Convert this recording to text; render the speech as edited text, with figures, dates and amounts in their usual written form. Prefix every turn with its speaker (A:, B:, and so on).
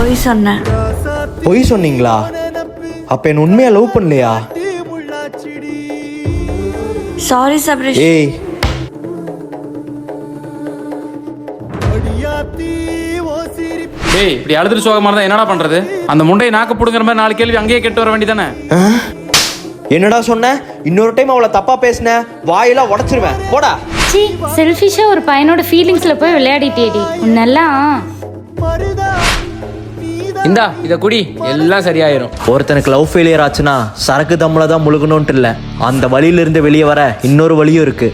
A: பொய் சொன்னேன்.
B: பொய் சொன்னீங்களா? அப்ப என்ன உண்மையா லவ் பண்ணலையா?
A: சாரி சபரீஷ்.
B: ஏய்,
C: ஏய் இப்படி அழுதுட்டு சோகமா இருந்தா என்னடா பண்றது? அந்த முண்டையை நாக்கு புடுங்குற மாதிரி 4 கேள்வி அங்கேயே கேட்டு வர வேண்டியதானே?
B: என்னடா சொன்ன? இன்னொரு டைம் அவளை தப்பா பேசின வாயெல்லாம் உடைச்சிருவேன். போடா.
D: சி, செல்ஃபிஷா ஒரு பையனோட ஃபீலிங்ஸ்ல போய் விளையாடிட்டேடி. உன்னெல்லாம்
C: இந்தா இத குடி, எல்லாம் சரியாயிரும்.
B: ஒருத்தனுக்கு லவ் ஃபெயிலியர் ஆச்சுன்னா சரக்கு தம்மில் தான் முழுகணும்ட்டு இல்லை, அந்த வழியிலிருந்து வெளியே வர இன்னொரு வழியும் இருக்கு.